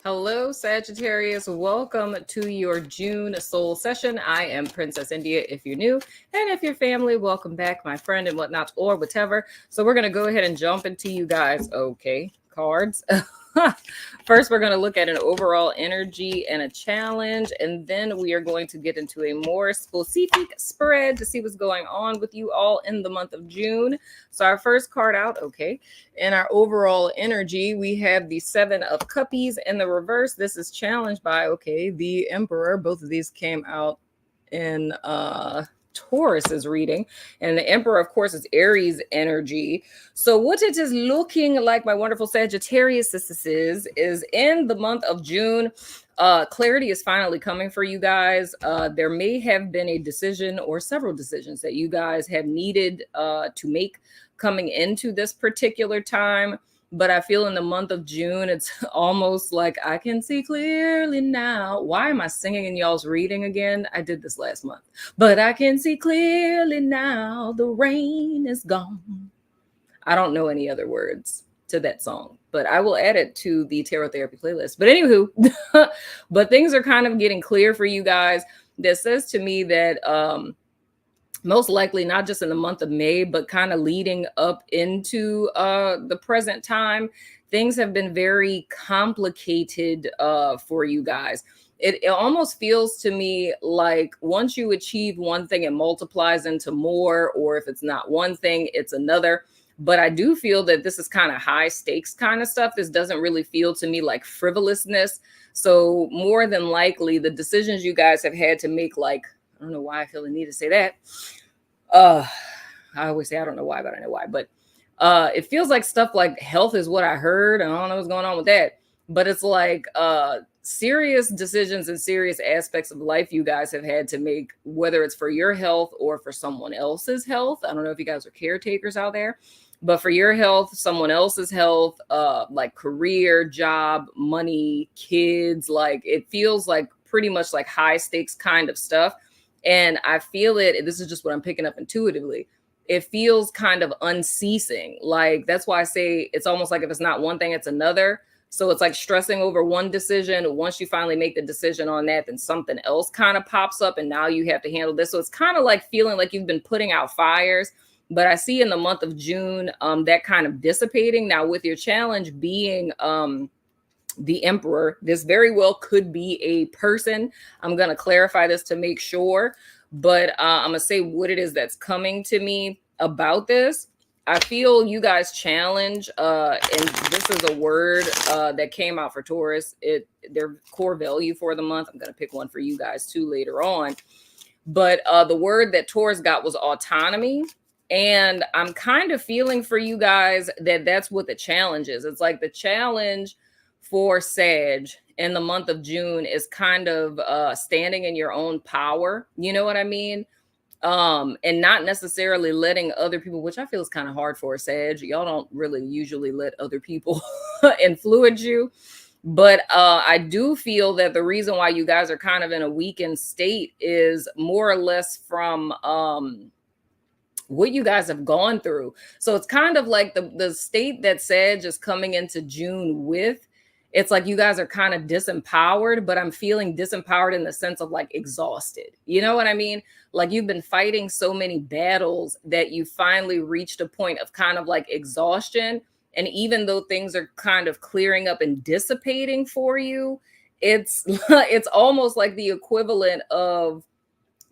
Hello, Sagittarius. Welcome to your June soul session. I am Princess India if you're new, and if you're family, welcome back, my friend, and whatnot, or whatever. So, we're going to go ahead and jump into you guys. Okay, cards. First, we're going to look at an overall energy and a challenge, and then we are going to get into a more specific spread to see what's going on with you all in the month of June. So, our first card out, okay. In our overall energy, we have the Seven of Cuppies in the reverse. This is challenged by, okay, the Emperor. Both of these came out in Taurus's reading. And the Emperor, of course, is Aries energy. So what it is looking like, my wonderful Sagittarius is in the month of June, clarity is finally coming for you guys. There may have been a decision or several decisions that you guys have needed to make coming into this particular time. But I feel in the month of June, it's almost like I can see clearly now. Why am I singing in y'all's reading again? I did this last month. But I can see clearly now, the rain is gone. I don't know any other words to that song, but I will add it to the tarot therapy playlist. But anywho, but things are kind of getting clear for you guys. That says to me that most likely not just in the month of May, but kind of leading up into the present time, things have been very complicated for you guys. It almost feels to me like once you achieve one thing, it multiplies into more, or if it's not one thing, it's another. But I do feel that this is kind of high stakes kind of stuff. This doesn't really feel to me like frivolousness. So more than likely, the decisions you guys have had to make, like, I don't know why I feel the need to say that. I always say I don't know why, but I know why. But it feels like stuff like health is what I heard. And I don't know what's going on with that. But it's like serious decisions and serious aspects of life you guys have had to make, whether it's for your health or for someone else's health. I don't know if you guys are caretakers out there, but for your health, someone else's health, like career, job, money, kids, like it feels like pretty much like high stakes kind of stuff. And I feel it. This is just what I'm picking up intuitively. It feels kind of unceasing. Like that's why I say it's almost like if it's not one thing, it's another. So it's like stressing over one decision. Once you finally make the decision on that, then something else kind of pops up and now you have to handle this. So it's kind of like feeling like you've been putting out fires. But I see in the month of June, that kind of dissipating. Now with your challenge being the Emperor, this very well could be a person. I'm going to clarify this to make sure, but I'm going to say what it is that's coming to me about this. I feel you guys challenge, and this is a word that came out for Taurus. Their core value for the month. I'm going to pick one for you guys too later on. But the word that Taurus got was autonomy. And I'm kind of feeling for you guys that that's what the challenge is. It's like the challenge for Sag in the month of June is kind of standing in your own power. You know what I mean? And not necessarily letting other people, which I feel is kind of hard for a Sag. Y'all don't really usually let other people influence you. But I do feel that the reason why you guys are kind of in a weakened state is more or less from what you guys have gone through. So it's kind of like the state that Sag is coming into June with. It's like you guys are kind of disempowered, but I'm feeling disempowered in the sense of like exhausted. You know what I mean? Like you've been fighting so many battles that you finally reached a point of kind of like exhaustion. And even though things are kind of clearing up and dissipating for you, it's it's almost like the equivalent of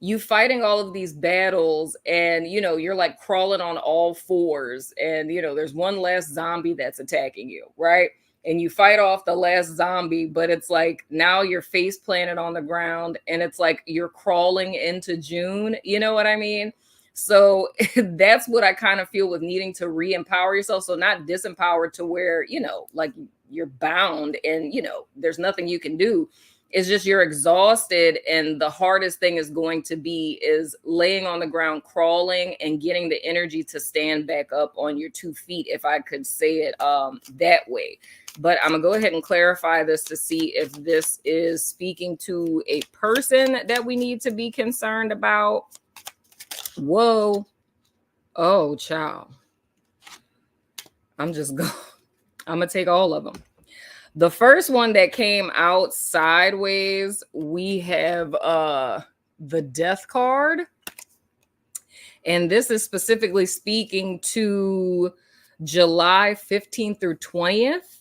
you fighting all of these battles and you're like crawling on all fours and there's one last zombie that's attacking you, right? And you fight off the last zombie, but it's like now you're face planted on the ground and it's like you're crawling into June. You know what I mean? So that's what I kind of feel with needing to re-empower yourself. So not disempowered to where, like you're bound and, there's nothing you can do. It's just you're exhausted. And the hardest thing is going to be is laying on the ground, crawling and getting the energy to stand back up on your 2 feet, if I could say it that way. But I'm going to go ahead and clarify this to see if this is speaking to a person that we need to be concerned about. Whoa. Oh, child. I'm going to take all of them. The first one that came out sideways, we have the Death card. And this is specifically speaking to July 15th through 20th.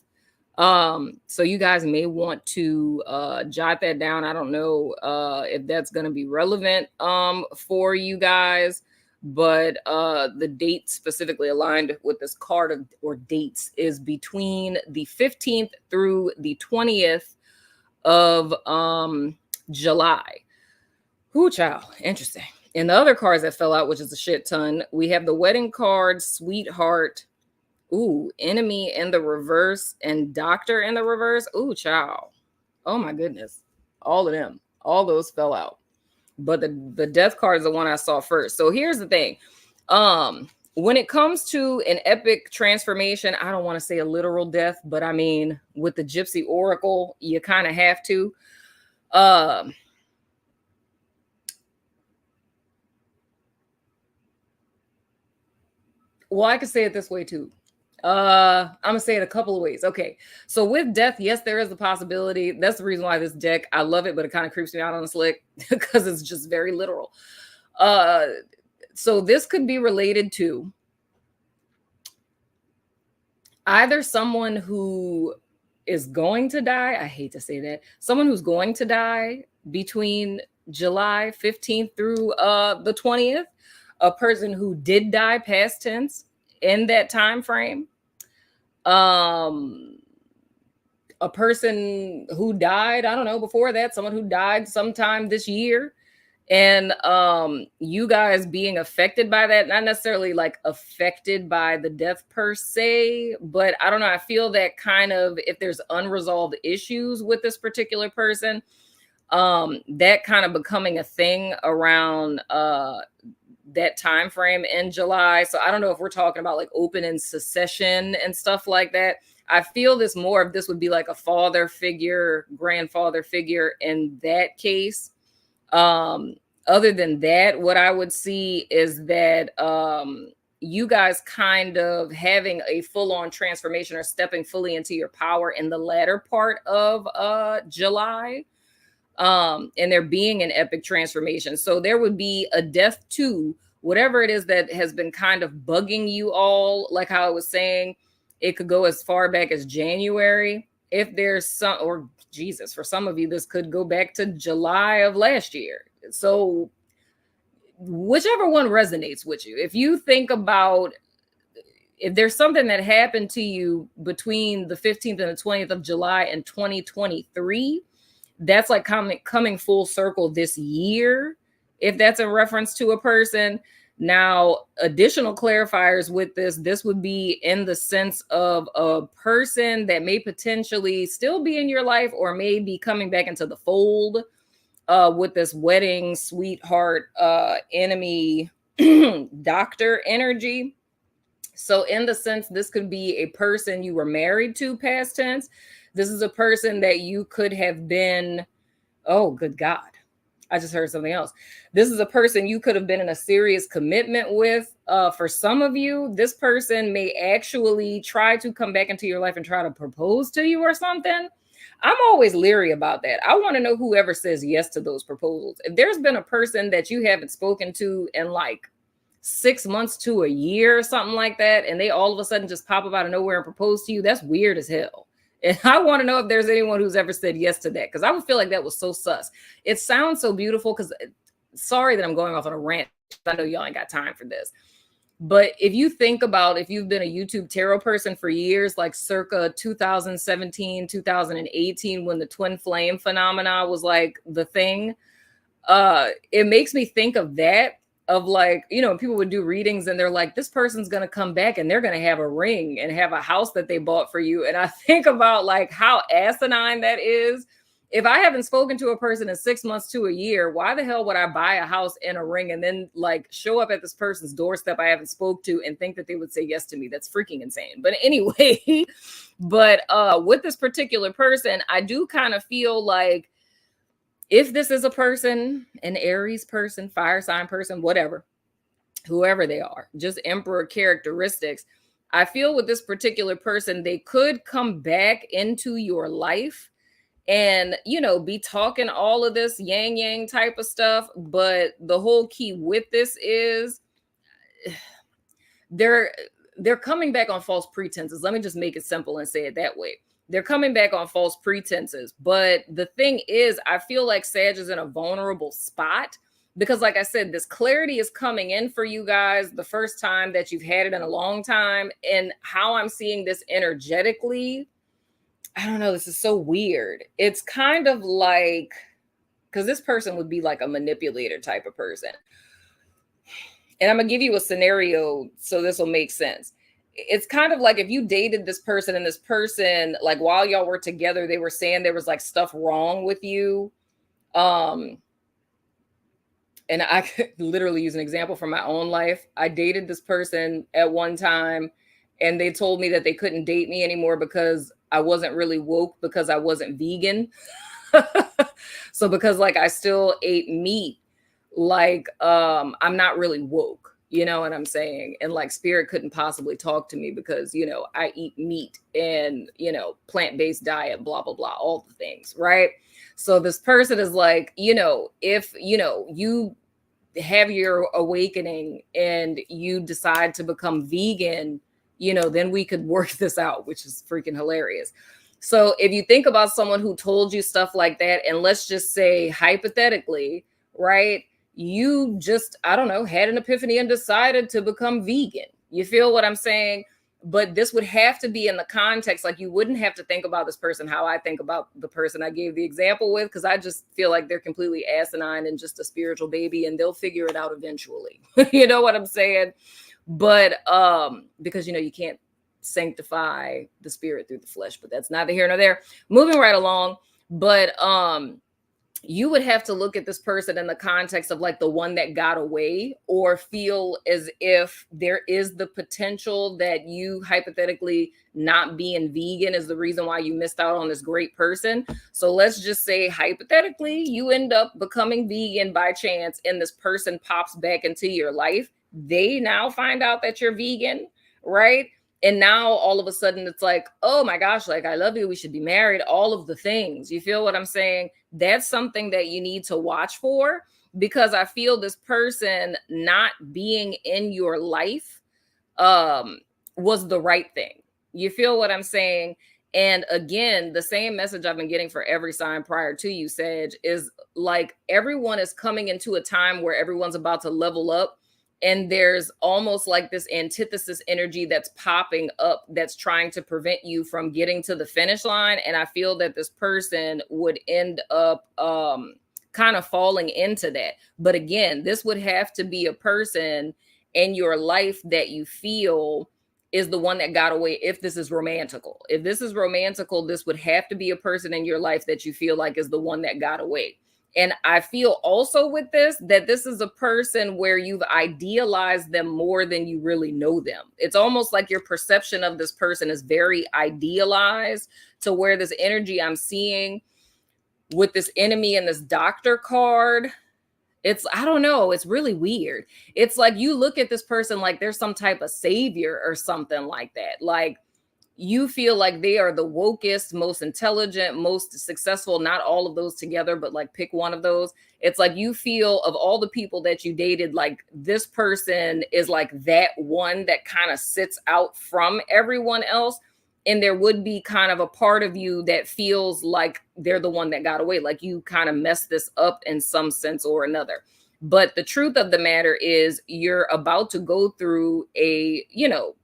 So you guys may want to jot that down. I don't know if that's going to be relevant for you guys, but the date specifically aligned with this card of, or dates, is between the 15th through the 20th of July. Ooh, child, interesting. And the other cards that fell out, which is a shit ton, we have the wedding card, sweetheart, ooh, enemy in the reverse, and doctor in the reverse. Ooh, child. Oh my goodness. All of them. All those fell out. But the death card is the one I saw first. So here's the thing. When it comes to an epic transformation, I don't want to say a literal death, but I mean, with the Gypsy Oracle, you kind of have to. Well, I could say it this way too. I'm gonna say it a couple of ways. Okay, so with death, yes, there is a possibility. That's the reason why this deck, I love it, but it kind of creeps me out on the slick because it's just very literal. So this could be related to either someone who is going to die. I hate to say that. Someone who's going to die between July 15th through the 20th. A person who did die, past tense, in that time frame. A person who died, I don't know, before that, someone who died sometime this year. And you guys being affected by that, not necessarily like affected by the death per se, but I don't know, I feel that kind of, if there's unresolved issues with this particular person, that kind of becoming a thing around that time frame in July. So I don't know if we're talking about like open and secession and stuff like that. I feel this more of this would be like a father figure, grandfather figure in that case. Other than that, what I would see is that you guys kind of having a full-on transformation or stepping fully into your power in the latter part of July. And there being an epic transformation. So there would be a death to whatever it is that has been kind of bugging you all. Like how I was saying, it could go as far back as January. If there's some, or Jesus, for some of you, this could go back to July of last year. So whichever one resonates with you, if you think about, if there's something that happened to you between the 15th and the 20th of July in 2023, that's like coming full circle this year, if that's in reference to a person. Now, additional clarifiers with this would be in the sense of a person that may potentially still be in your life or may be coming back into the fold with this wedding, sweetheart, enemy, doctor energy. So in the sense, this could be a person you were married to, past tense. This is a person that you could have been, oh, good God. I just heard something else. This is a person you could have been in a serious commitment with. For some of you, this person may actually try to come back into your life and try to propose to you or something. I'm always leery about that. I want to know whoever says yes to those proposals. If there's been a person that you haven't spoken to in like 6 months to a year or something like that, and they all of a sudden just pop up out of nowhere and propose to you, that's weird as hell. And I want to know if there's anyone who's ever said yes to that, because I would feel like that was so sus. It sounds so beautiful, because sorry that I'm going off on a rant. I know y'all ain't got time for this. But if you think about, if you've been a YouTube tarot person for years, like circa 2017, 2018, when the twin flame phenomena was like the thing, it makes me think of that. Of like, you know, people would do readings and they're like, this person's going to come back and they're going to have a ring and have a house that they bought for you. And I think about like how asinine that is. If I haven't spoken to a person in 6 months to a year, why the hell would I buy a house and a ring and then like show up at this person's doorstep I haven't spoke to and think that they would say yes to me? That's freaking insane. But anyway, but with this particular person, I do kind of feel like, if this is a person, an Aries person, fire sign person, whatever, whoever they are, just emperor characteristics, I feel with this particular person, they could come back into your life and, be talking all of this yang yang type of stuff. But the whole key with this is they're they're coming back on false pretenses. Let me just make it simple and say it that way. They're coming back on false pretenses. But the thing is, I feel like Sag is in a vulnerable spot because, like I said, this clarity is coming in for you guys the first time that you've had it in a long time. And how I'm seeing this energetically, I don't know, this is so weird. It's kind of like, because this person would be like a manipulator type of person. And I'm going to give you a scenario so this will make sense. It's kind of like if you dated this person and this person, like while y'all were together, they were saying there was like stuff wrong with you. And I could literally use an example from my own life. I dated this person at one time and they told me that they couldn't date me anymore because I wasn't really woke because I wasn't vegan. So because like I still ate meat, like I'm not really woke, you know what I'm saying? And like spirit couldn't possibly talk to me because, I eat meat and, plant-based diet, blah, blah, blah, all the things, right? So this person is like, if, you have your awakening and you decide to become vegan, then we could work this out, which is freaking hilarious. So if you think about someone who told you stuff like that, and let's just say hypothetically, right? You just, I don't know, had an epiphany and decided to become vegan. You feel what I'm saying? But this would have to be in the context, like you wouldn't have to think about this person how I think about the person I gave the example with, because I just feel like they're completely asinine and just a spiritual baby and they'll figure it out eventually. You know what I'm saying? But because, you can't sanctify the spirit through the flesh, but that's neither here nor there. Moving right along. But you would have to look at this person in the context of like the one that got away, or feel as if there is the potential that you hypothetically not being vegan is the reason why you missed out on this great person. So let's just say hypothetically you end up becoming vegan by chance and this person pops back into your life. They now find out that you're vegan, right? And now all of a sudden it's like, oh my gosh, like I love you, we should be married, all of the things. You feel what I'm saying? That's something that you need to watch for, because I feel this person not being in your life was the right thing. You feel what I'm saying? And again, the same message I've been getting for every sign prior to you, Sag, is like everyone is coming into a time where everyone's about to level up. And there's almost like this antithesis energy that's popping up that's trying to prevent you from getting to the finish line. And I feel that this person would end up kind of falling into that. But again, this would have to be a person in your life that you feel is the one that got away. If this is romantical, this would have to be a person in your life that you feel like is the one that got away. And I feel also with this, that this is a person where you've idealized them more than you really know them. It's almost like your perception of this person is very idealized, to where this energy I'm seeing with this enemy and this doctor card, I don't know, it's really weird. It's like you look at this person like there's some type of savior or something like that. Like, you feel like they are the wokest, most intelligent, most successful, not all of those together, but like pick one of those. It's like you feel of all the people that you dated, like this person is like that one that kind of sits out from everyone else. And there would be kind of a part of you that feels like they're the one that got away, like you kind of messed this up in some sense or another. But the truth of the matter is you're about to go through a,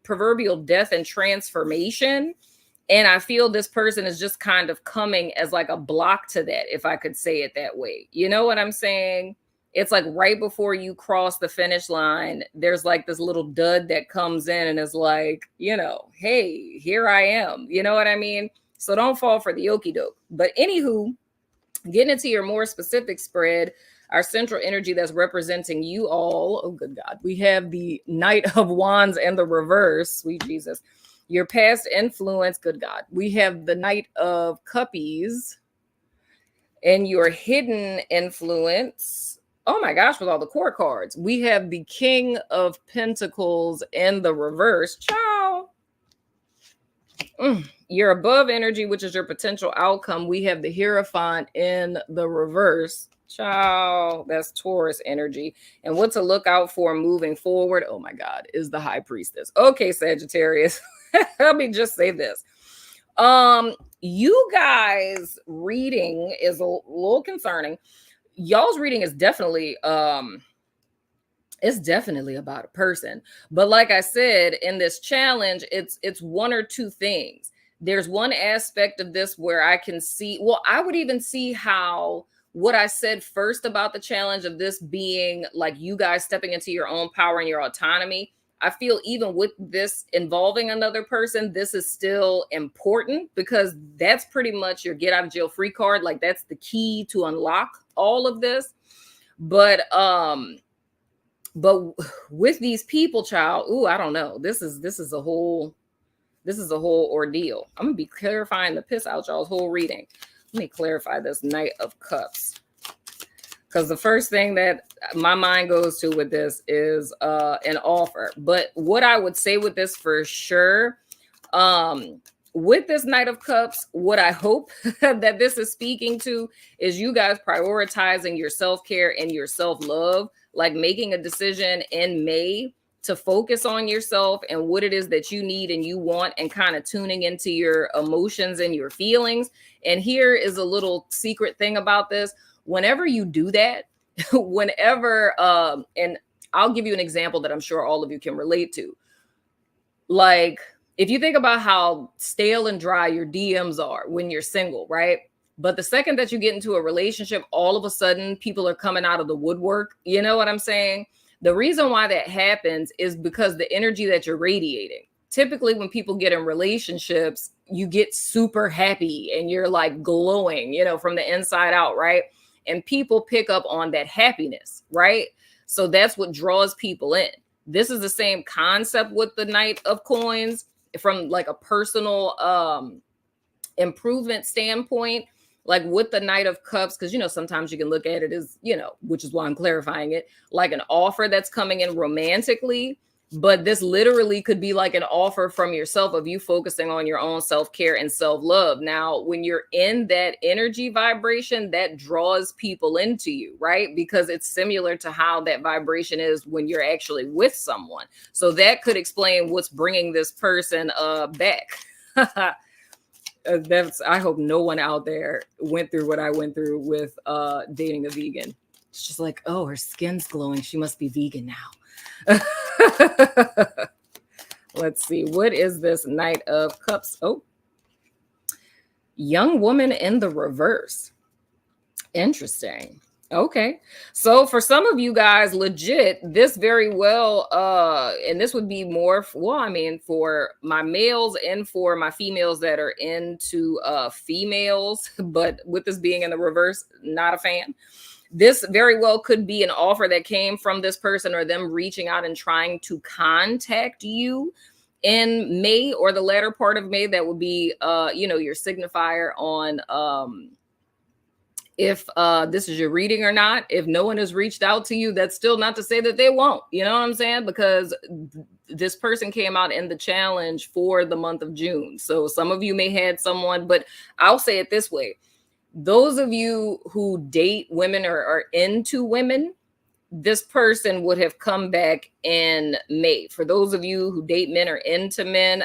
proverbial death and transformation. And I feel this person is just kind of coming as like a block to that, if I could say it that way. You know what I'm saying? It's like right before you cross the finish line, there's like this little dud that comes in and is like, hey, here I am. You know what I mean? So don't fall for the okie doke. But anywho, getting into your more specific spread, our central energy that's representing you all. Oh, good God. We have the Knight of Wands and the reverse. Sweet Jesus. Your past influence. Good God. We have the Knight of Cuppies and your hidden influence. Oh my gosh, with all the court cards. We have the King of Pentacles in the reverse. Ciao. Your above energy, which is your potential outcome. We have the Hierophant in the reverse. Ciao, that's Taurus energy. And what to look out for moving forward, oh my God, is the High Priestess. Okay, Sagittarius, let me just say this. You guys reading is a little concerning. Y'all's reading is definitely it's definitely about a person. But like I said, in this challenge, it's one or two things. There's one aspect of this where I can see, well, I would even see how what I said first about the challenge of this being like you guys stepping into your own power and your autonomy. I feel even with this involving another person, this is still important because that's pretty much your get out of jail free card. Like that's the key to unlock all of this. But with these people, child, ooh, I don't know. This is a whole ordeal. I'm gonna be clarifying the piss out y'all's whole reading. Let me clarify this Knight of Cups. Because the first thing that my mind goes to with this is an offer. But what I would say with this for sure, with this Knight of Cups, what I hope that this is speaking to is you guys prioritizing your self-care and your self-love, like making a decision in May to focus on yourself and what it is that you need and you want and kind of tuning into your emotions and your feelings. And here is a little secret thing about this. Whenever you do that, whenever, and I'll give you an example that I'm sure all of you can relate to. Like, if you think about how stale and dry your DMs are when you're single, right? But the second that you get into a relationship, all of a sudden people are coming out of the woodwork. You know what I'm saying? The reason why that happens is because the energy that you're radiating. Typically, when people get in relationships, you get super happy and you're like glowing, you know, from the inside out, right? And people pick up on that happiness, right? So that's what draws people in. This is the same concept with the Knight of Coins from like a personal improvement standpoint, like with the Knight of Cups, because, you know, sometimes you can look at it as, you know, which is why I'm clarifying it, like an offer that's coming in romantically. But this literally could be like an offer from yourself of you focusing on your own self-care and self-love. Now, when you're in that energy vibration, that draws people into you, right? Because it's similar to how that vibration is when you're actually with someone. So that could explain what's bringing this person back. I hope no one out there went through what I went through with dating a vegan. It's just like, oh, her skin's glowing. She must be vegan now. Let's see. What is this Knight of Cups? Oh, young woman in the reverse. Interesting. Okay. So for some of you guys, legit, this very well, and this would be more, well, I mean, for my males and for my females that are into females, but with this being in the reverse, not a fan. This very well could be an offer that came from this person or them reaching out and trying to contact you in May or the latter part of May. That would be, you know, your signifier on if this is your reading or not. If no one has reached out to you, that's still not to say that they won't. You know what I'm saying? Because this person came out in the challenge for the month of June. So some of you may had someone, but I'll say it this way. Those of you who date women or are into women, this person would have come back in May. For those of you who date men or into men,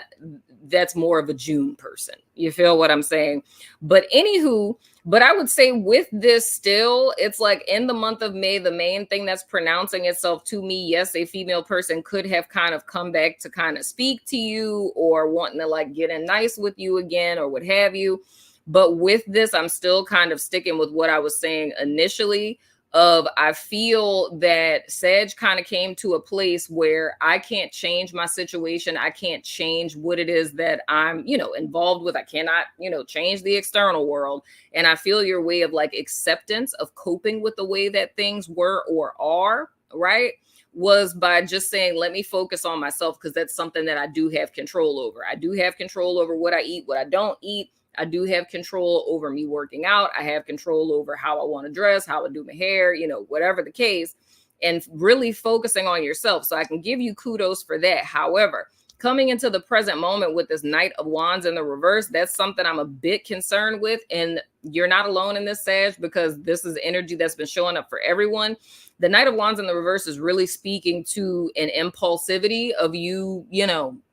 that's more of a June person. You feel what I'm saying? But anywho, but I would say with this still, it's like in the month of May, the main thing that's pronouncing itself to me, yes, a female person could have kind of come back to kind of speak to you or wanting to like get in nice with you again or what have you. But with this, I'm still kind of sticking with what I was saying initially of I feel that Sag kind of came to a place where I can't change my situation. I can't change what it is that I'm, you know, involved with. I cannot, you know, change the external world. And I feel your way of like acceptance of coping with the way that things were or are, right, was by just saying, let me focus on myself because that's something that I do have control over. I do have control over what I eat, what I don't eat. I do have control over me working out. I have control over how I want to dress, how I do my hair, you know, whatever the case, and really focusing on yourself. So I can give you kudos for that. However, coming into the present moment with this Knight of Wands in the reverse, that's something I'm a bit concerned with. And you're not alone in this, Sag, because this is energy that's been showing up for everyone. The Knight of Wands in the reverse is really speaking to an impulsivity of you,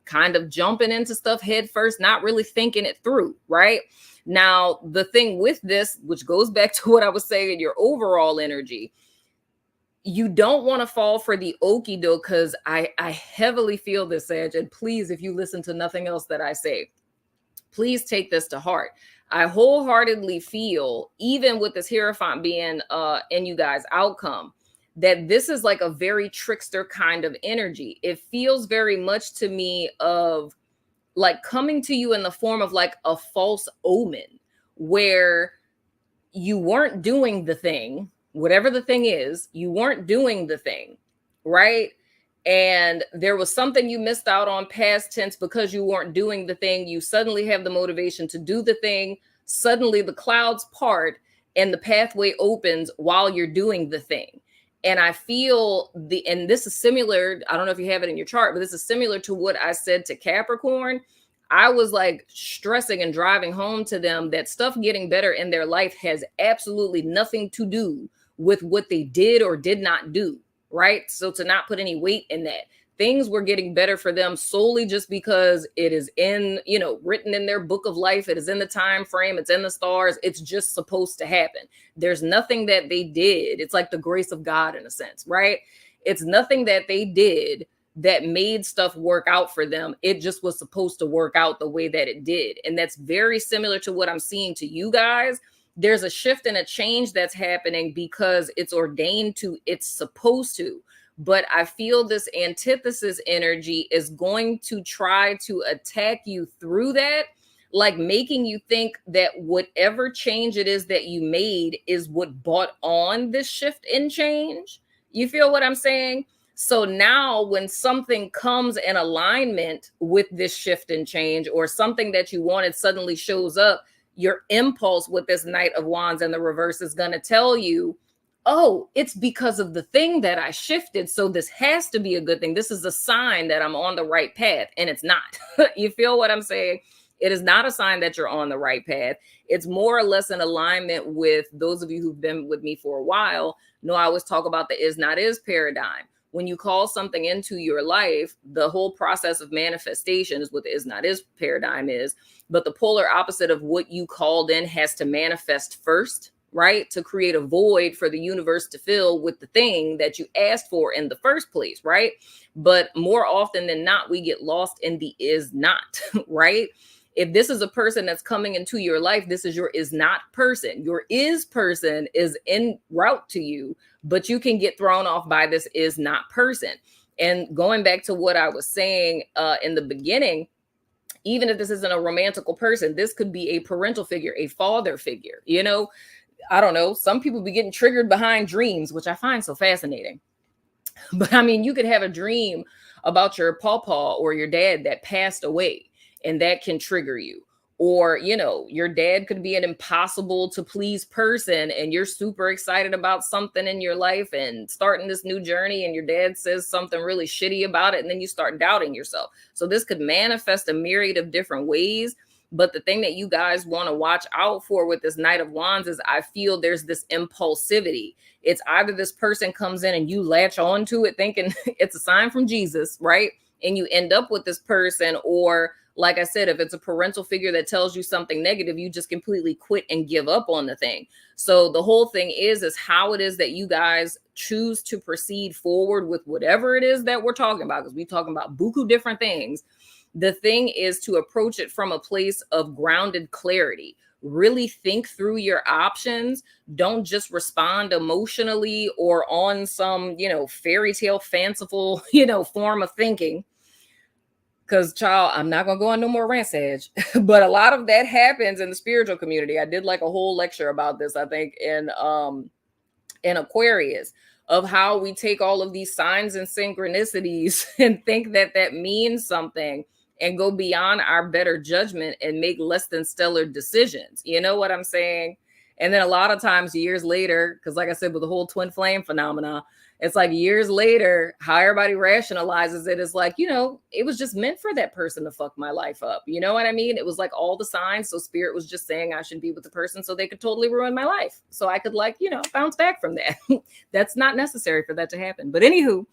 kind of jumping into stuff head first, not really thinking it through, right? Now, the thing with this, which goes back to what I was saying, your overall energy, you don't want to fall for the okie doke, because I heavily feel this, Sag, and please, if you listen to nothing else that I say, please take this to heart. I wholeheartedly feel, even with this Hierophant being in you guys' outcome, that this is like a very trickster kind of energy. It feels very much to me of like coming to you in the form of like a false omen, where you weren't doing the thing, whatever the thing is, you weren't doing the thing, right? And there was something you missed out on, past tense, because you weren't doing the thing. You suddenly have the motivation to do the thing. Suddenly the clouds part and the pathway opens while you're doing the thing. And I feel and this is similar, I don't know if you have it in your chart, but this is similar to what I said to Capricorn. I was like stressing and driving home to them that stuff getting better in their life has absolutely nothing to do with what they did or did not do, right? So to not put any weight in that. Things were getting better for them solely just because it is in, written in their book of life. It is in the time frame. It's in the stars. It's just supposed to happen. There's nothing that they did. It's like the grace of God in a sense, right? It's nothing that they did that made stuff work out for them. It just was supposed to work out the way that it did. And that's very similar to what I'm seeing to you guys. There's a shift and a change that's happening because it's ordained to, it's supposed to. But I feel this antithesis energy is going to try to attack you through that, like making you think that whatever change it is that you made is what brought on this shift and change. You feel what I'm saying? So now when something comes in alignment with this shift and change, or something that you wanted suddenly shows up, your impulse with this Knight of Wands in the reverse is going to tell you, oh, it's because of the thing that I shifted. So this has to be a good thing. This is a sign that I'm on the right path. And it's not. You feel what I'm saying? It is not a sign that you're on the right path. It's more or less in alignment with those of you who've been with me for a while. I always talk about the is not is paradigm. When you call something into your life, the whole process of manifestation is what the is not is paradigm is. But the polar opposite of what you called in has to manifest first, right? To create a void for the universe to fill with the thing that you asked for in the first place, right? But more often than not, we get lost in the is not, right? If this is a person that's coming into your life, this is your is not person. Your is person is en route to you, but you can get thrown off by this is not person. And going back to what I was saying in the beginning, even if this isn't a romantical person, this could be a parental figure, a father figure. I don't know. Some people be getting triggered behind dreams, which I find so fascinating. But I mean, you could have a dream about your pawpaw or your dad that passed away, and that can trigger you. Or, your dad could be an impossible to please person, and you're super excited about something in your life and starting this new journey, and your dad says something really shitty about it, and then you start doubting yourself. So this could manifest a myriad of different ways. But the thing that you guys want to watch out for with this Knight of Wands is I feel there's this impulsivity. It's either this person comes in and you latch on to it thinking it's a sign from Jesus, right? And you end up with this person, or like I said, if it's a parental figure that tells you something negative, you just completely quit and give up on the thing. So the whole thing is how it is that you guys choose to proceed forward with whatever it is that we're talking about, because we're talking about buku different things. The thing is to approach it from a place of grounded clarity. Really think through your options. Don't just respond emotionally or on some, fairy tale fanciful, form of thinking. Because, child, I'm not going to go on no more rant, Sag. But a lot of that happens in the spiritual community. I did like a whole lecture about this, I think, in Aquarius, of how we take all of these signs and synchronicities and think that that means something, and go beyond our better judgment and make less than stellar decisions. You know what I'm saying? And then a lot of times years later, because like I said, with the whole twin flame phenomena, it's like years later, how everybody rationalizes it is like, it was just meant for that person to fuck my life up. You know what I mean? It was like all the signs. So spirit was just saying I should be with the person so they could totally ruin my life. So I could bounce back from that. That's not necessary for that to happen. But anywho,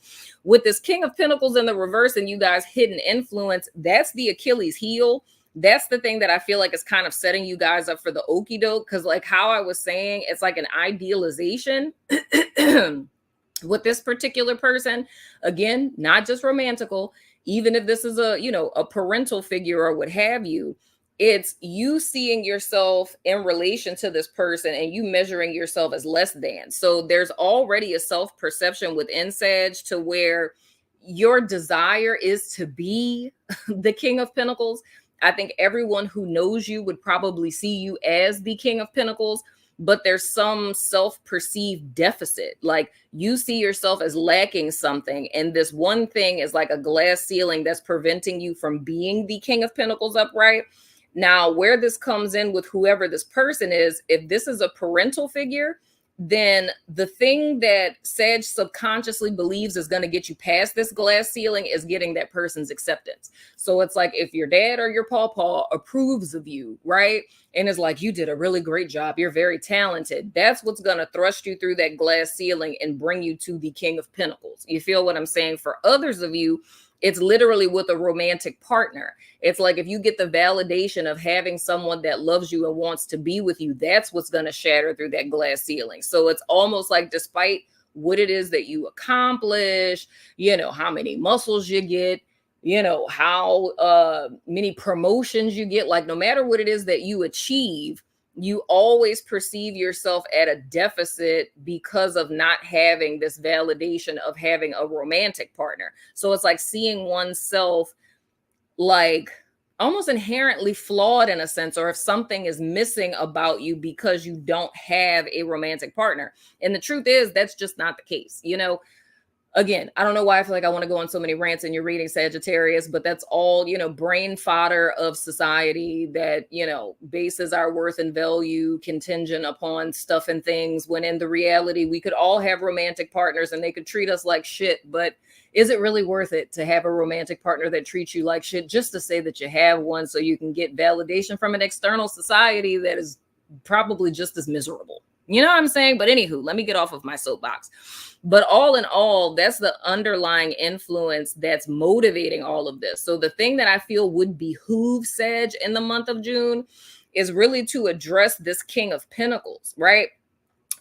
with this King of Pentacles in the reverse and you guys hidden influence, that's the Achilles heel. That's the thing that I feel like is kind of setting you guys up for the okie doke. Because like how I was saying, it's like an idealization with this particular person. Again, not just romantical, even if this is a parental figure or what have you, it's you seeing yourself in relation to this person and you measuring yourself as less than. So there's already a self-perception within Sag to where your desire is to be the King of Pentacles. I think everyone who knows you would probably see you as the King of Pentacles, but there's some self-perceived deficit. Like you see yourself as lacking something. And this one thing is like a glass ceiling that's preventing you from being the King of Pentacles upright. Now, where this comes in with whoever this person is, if this is a parental figure, then the thing that Sag subconsciously believes is going to get you past this glass ceiling is getting that person's acceptance. So it's like if your dad or your pawpaw approves of you, right? And is like, you did a really great job, you're very talented. That's what's going to thrust you through that glass ceiling and bring you to the King of Pentacles. You feel what I'm saying? For others of you, it's literally with a romantic partner. It's like if you get the validation of having someone that loves you and wants to be with you, that's what's going to shatter through that glass ceiling. So it's almost like despite what it is that you accomplish, how many muscles you get, how many promotions you get, like no matter what it is that you achieve, you always perceive yourself at a deficit because of not having this validation of having a romantic partner. So it's like seeing oneself like almost inherently flawed in a sense, or if something is missing about you because you don't have a romantic partner. And the truth is that's just not the case. Again, I don't know why I feel like I want to go on so many rants in your reading, Sagittarius, but that's all, brain fodder of society that, bases our worth and value contingent upon stuff and things, when in the reality, we could all have romantic partners and they could treat us like shit. But is it really worth it to have a romantic partner that treats you like shit just to say that you have one so you can get validation from an external society that is probably just as miserable? You know what I'm saying? But anywho, let me get off of my soapbox. But all in all, that's the underlying influence that's motivating all of this. So the thing that I feel would behoove Sag in the month of June is really to address this King of Pentacles, right?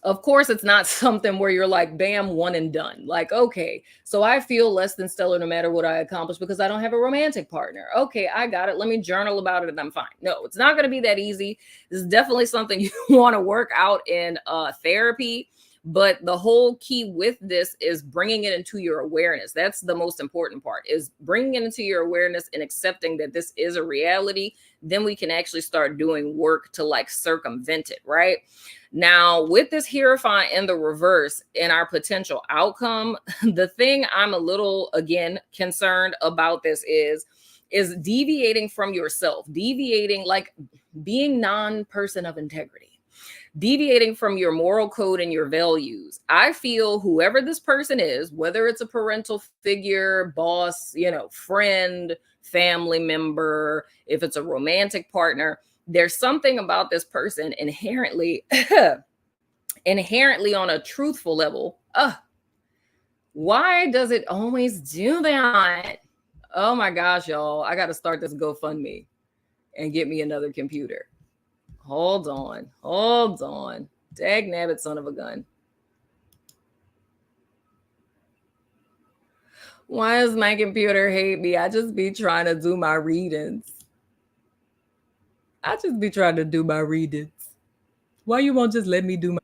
Of course, it's not something where you're like, bam, one and done. Like, okay, so I feel less than stellar no matter what I accomplish because I don't have a romantic partner. Okay, I got it. Let me journal about it and I'm fine. No, it's not going to be that easy. This is definitely something you want to work out in therapy. But the whole key with this is bringing it into your awareness. That's the most important part, is bringing it into your awareness and accepting that this is a reality. Then we can actually start doing work to like circumvent it, right? Now, with this Hierophant in the reverse in our potential outcome, the thing I'm a little, again, concerned about this is deviating from yourself, deviating, like being non-person of integrity, deviating from your moral code and your values. I feel whoever this person is, whether it's a parental figure, boss, friend, family member, if it's a romantic partner, there's something about this person inherently on a truthful level. Why does it always do that? Oh my gosh, y'all. I got to start this GoFundMe and get me another computer. Hold on. Dag nabbit, son of a gun. Why does my computer hate me? I just be trying to do my readings. Why you won't just let me do my...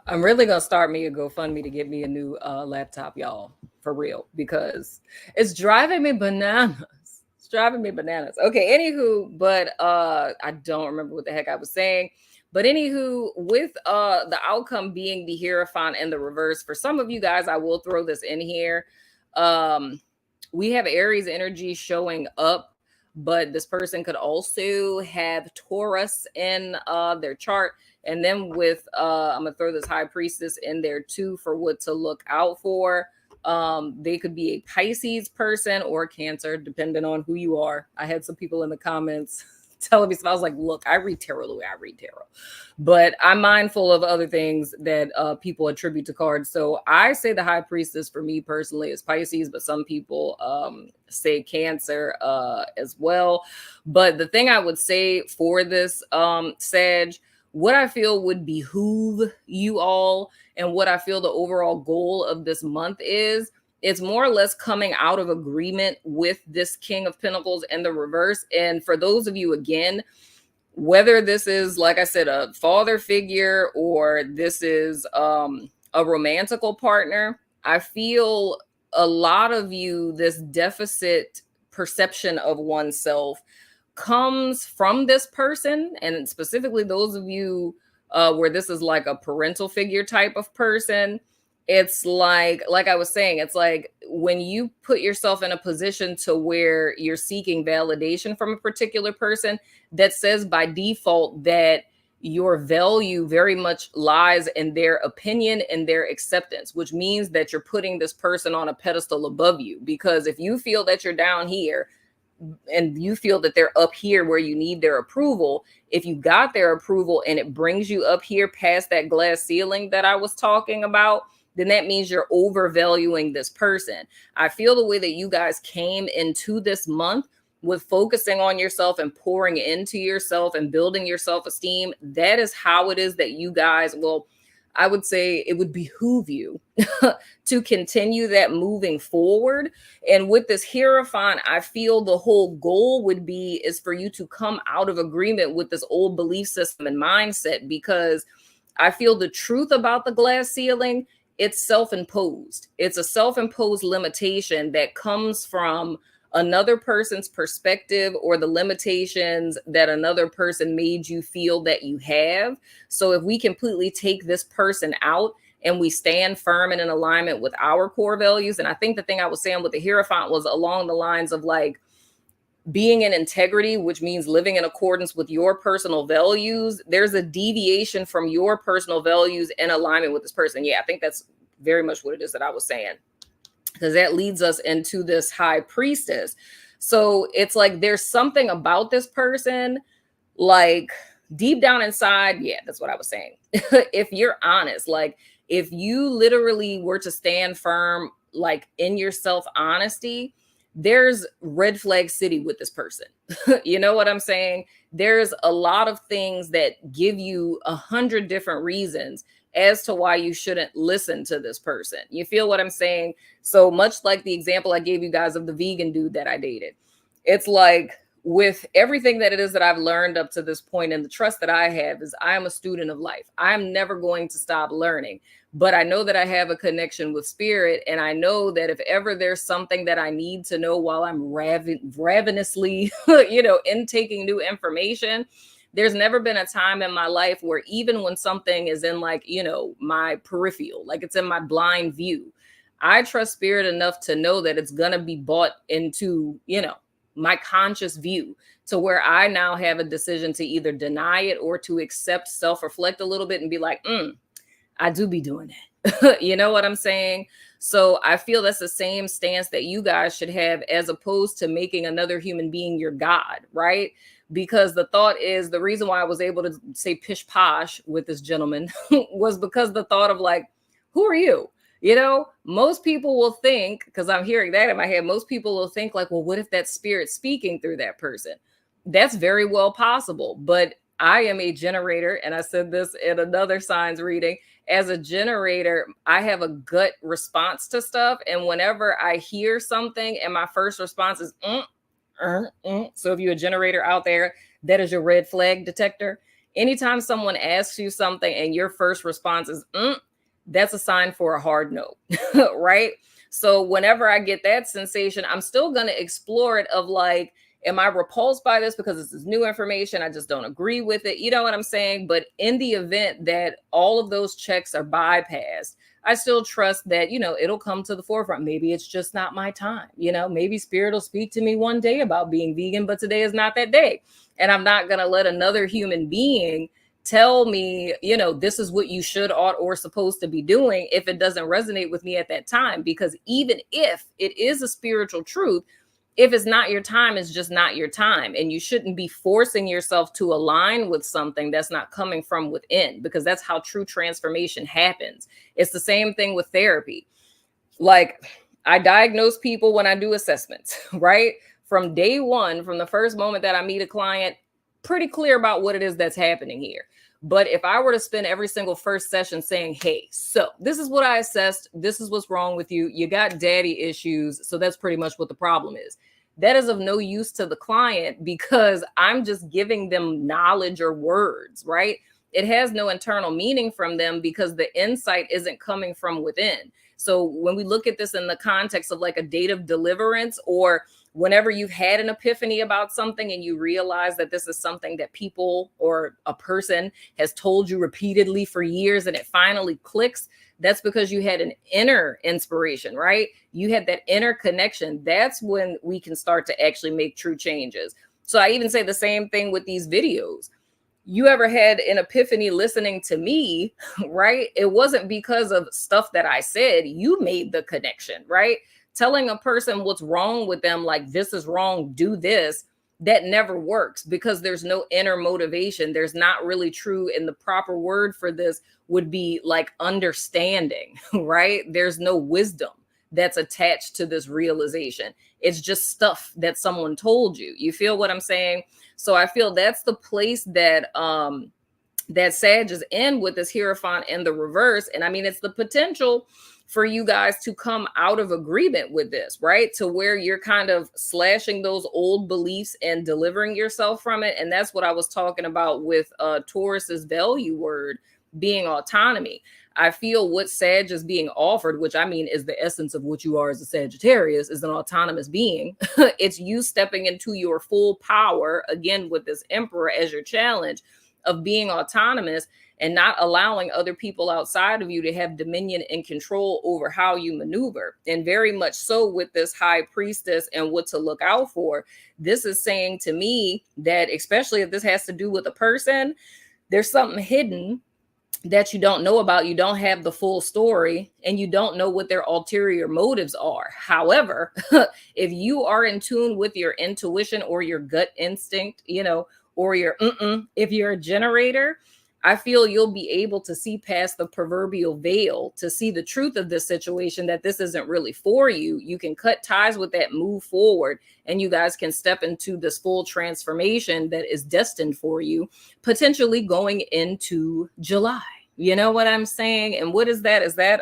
I'm really going to start me a GoFundMe to get me a new laptop, y'all. For real. Because it's driving me bananas. Okay, anywho, but I don't remember what the heck I was saying. But anywho, with the outcome being the Hierophant and the reverse, for some of you guys, I will throw this in here. We have Aries energy showing up but this person could also have Taurus in their chart. And then with I'm gonna throw this high priestess in there too for what to look out for. They could be a Pisces person or Cancer, depending on who you are. I had some people in the comments telling me, so I was like, look, I read tarot the way I read tarot, but I'm mindful of other things that people attribute to cards. So I say the high priestess for me personally is Pisces, but some people say Cancer as well. But the thing I would say for this Sag, what I feel would behoove you all and what I feel the overall goal of this month is, it's more or less coming out of agreement with this King of Pentacles and the reverse. And for those of you, again, whether this is, like I said, a father figure or this is a romantical partner, I feel a lot of you, this deficit perception of oneself comes from this person, and specifically those of you where this is like a parental figure type of person. It's like I was saying, it's like when you put yourself in a position to where you're seeking validation from a particular person, that says by default that your value very much lies in their opinion and their acceptance, which means that you're putting this person on a pedestal above you. Because if you feel that you're down here and you feel that they're up here where you need their approval, if you got their approval and it brings you up here past that glass ceiling that I was talking about, then that means you're overvaluing this person. I feel the way that you guys came into this month with focusing on yourself and pouring into yourself and building your self-esteem, that is how it is that you guys, well, I would say it would behoove you to continue that moving forward. And with this Hierophant, I feel the whole goal would be is for you to come out of agreement with this old belief system and mindset, because I feel the truth about the glass ceiling, it's self-imposed. It's a self-imposed limitation that comes from another person's perspective or the limitations that another person made you feel that you have. So if we completely take this person out and we stand firm and in alignment with our core values, and I think the thing I was saying with the Hierophant was along the lines of like being in integrity, which means living in accordance with your personal values. There's a deviation from your personal values in alignment with this person. Yeah, I think that's very much what it is that I was saying, because that leads us into this high priestess. So it's like there's something about this person, like deep down inside. Yeah, that's what I was saying. If you're honest, like if you literally were to stand firm, like in your self-honesty, there's red flag city with this person. You know what I'm saying? There's a lot of things that give you 100 different reasons as to why you shouldn't listen to this person. You feel what I'm saying? So much like the example I gave you guys of the vegan dude that I dated. It's like with everything that it is that I've learned up to this point and the trust that I have is I am a student of life. I'm never going to stop learning, but I know that I have a connection with spirit. And I know that if ever there's something that I need to know while I'm ravenously, intaking new information, there's never been a time in my life where even when something is in like, my peripheral, like it's in my blind view, I trust spirit enough to know that it's going to be bought into, my conscious view, to where I now have a decision to either deny it or to accept, self-reflect a little bit and be like, I do be doing that. You know what I'm saying? So I feel that's the same stance that you guys should have, as opposed to making another human being your God, right? Because the thought is, the reason why I was able to say pish posh with this gentleman was because the thought of like, who are you? Most people will think, because I'm hearing that in my head, most people will think like, well, what if that spirit speaking through that person? That's very well possible. But I am a generator. And I said this in another signs reading. As a generator, I have a gut response to stuff. And whenever I hear something and my first response is, so if you're a generator out there, that is your red flag detector. Anytime someone asks you something and your first response is, that's a sign for a hard no, right? So whenever I get that sensation, I'm still going to explore it of like, Am I repulsed by this because this is new information? I just don't agree with it. You know what I'm saying? But in the event that all of those checks are bypassed, I still trust that, it'll come to the forefront. Maybe it's just not my time. Maybe spirit will speak to me one day about being vegan, but today is not that day. And I'm not going to let another human being tell me, this is what you should, ought, or supposed to be doing if it doesn't resonate with me at that time. Because even if it is a spiritual truth, if it's not your time, it's just not your time. And you shouldn't be forcing yourself to align with something that's not coming from within, because that's how true transformation happens. It's the same thing with therapy. Like, I diagnose people when I do assessments, right? From day one, from the first moment that I meet a client, pretty clear about what it is that's happening here. But if I were to spend every single first session saying, hey, so this is what I assessed, this is what's wrong with you, you got daddy issues, so that's pretty much what the problem is. That is of no use to the client, because I'm just giving them knowledge or words, right? It has no internal meaning from them, because the insight isn't coming from within. So when we look at this in the context of like a date of deliverance, or whenever you've had an epiphany about something and you realize that this is something that people or a person has told you repeatedly for years and it finally clicks, that's because you had an inner inspiration, right? You had that inner connection. That's when we can start to actually make true changes. So I even say the same thing with these videos. You ever had an epiphany listening to me, right? It wasn't because of stuff that I said. You made the connection, right? Telling a person what's wrong with them, like this is wrong, do this, that never works, because there's no inner motivation. There's not really true, and the proper word for this would be like understanding, right? There's no wisdom that's attached to this realization. It's just stuff that someone told you. You feel what I'm saying? So I feel that's the place that that Sag is in with this Hierophant in the reverse. And I mean, it's the potential for you guys to come out of agreement with this, right? To where you're kind of slashing those old beliefs and delivering yourself from it. And that's what I was talking about with Taurus's value word being autonomy. I feel what Sag is being offered, which I mean is the essence of what you are as a Sagittarius, is an autonomous being. It's you stepping into your full power, again, with this Emperor as your challenge of being autonomous and not allowing other people outside of you to have dominion and control over how you maneuver. And very much so with this High Priestess and what to look out for. This is saying to me that, especially if this has to do with a person, there's something hidden that you don't know about. You don't have the full story, and you don't know what their ulterior motives are. However, if you are in tune with your intuition or your gut instinct, or your if you're a generator, I feel you'll be able to see past the proverbial veil to see the truth of this situation, that this isn't really for you. You can cut ties with that, move forward, and you guys can step into this full transformation that is destined for you, potentially going into July. You know what I'm saying? And what is that? Is that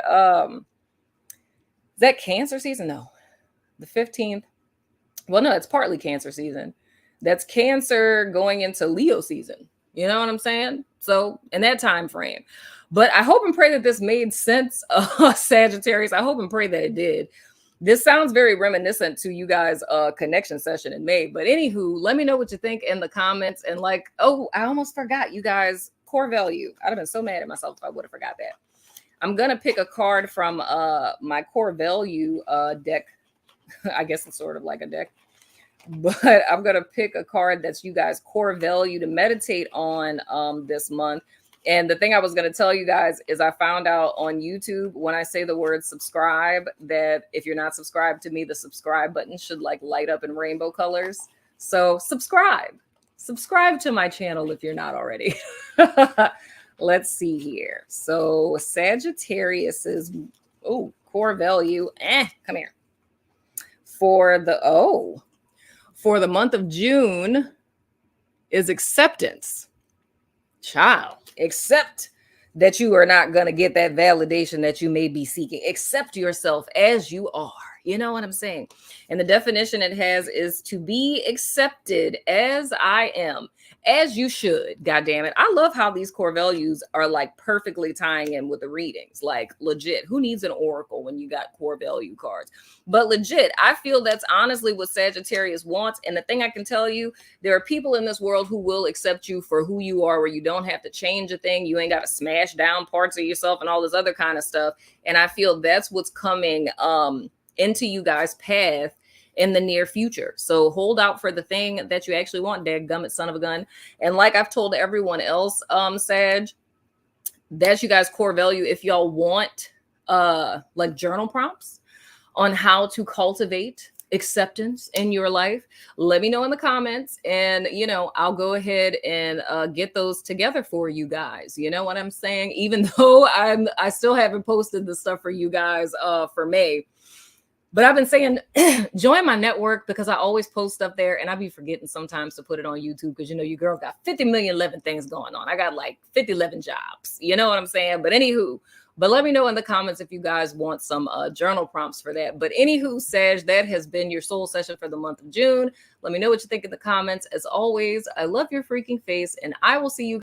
Cancer season? No, the 15th. Well, no, it's partly Cancer season. That's Cancer going into Leo season. You know what I'm saying? So in that time frame. But I hope and pray that this made sense, Sagittarius. I hope and pray that it did. This sounds very reminiscent to you guys' connection session in May. But anywho, let me know what you think in the comments. And I almost forgot, you guys, core value. I'd have been so mad at myself if I would have forgot that. I'm going to pick a card from my core value deck. I guess it's sort of like a deck. But I'm going to pick a card that's you guys' core value to meditate on this month. And the thing I was going to tell you guys is I found out on YouTube, when I say the word subscribe, that if you're not subscribed to me, the subscribe button should light up in rainbow colors. So subscribe to my channel if you're not already. Let's see here. So Sagittarius's core value. Come here. For the month of June is acceptance. Child, accept that you are not going to get that validation that you may be seeking. Accept yourself as you are. You know what I'm saying? And the definition it has is to be accepted as I am, as you should. God damn it. I love how these core values are like perfectly tying in with the readings. Like legit, who needs an oracle when you got core value cards? But legit, I feel that's honestly what Sagittarius wants. And the thing I can tell you, there are people in this world who will accept you for who you are, where you don't have to change a thing. You ain't got to smash down parts of yourself and all this other kind of stuff. And I feel that's what's coming into you guys' path in the near future. So hold out for the thing that you actually want, dadgummit son of a gun. And like I've told everyone else, Sag, that's you guys' core value. If y'all want like journal prompts on how to cultivate acceptance in your life, let me know in the comments, and you know, I'll go ahead and get those together for you guys. You know what I'm saying? Even though I still haven't posted the stuff for you guys for May. But I've been saying, join my network, because I always post stuff there, and I be forgetting sometimes to put it on YouTube, because, you know, your girl got 50 million 11 things going on. I got like 50, 11 jobs. You know what I'm saying? But anywho, but let me know in the comments if you guys want some journal prompts for that. But anywho, Sag, that has been your soul session for the month of June. Let me know what you think in the comments. As always, I love your freaking face, and I will see you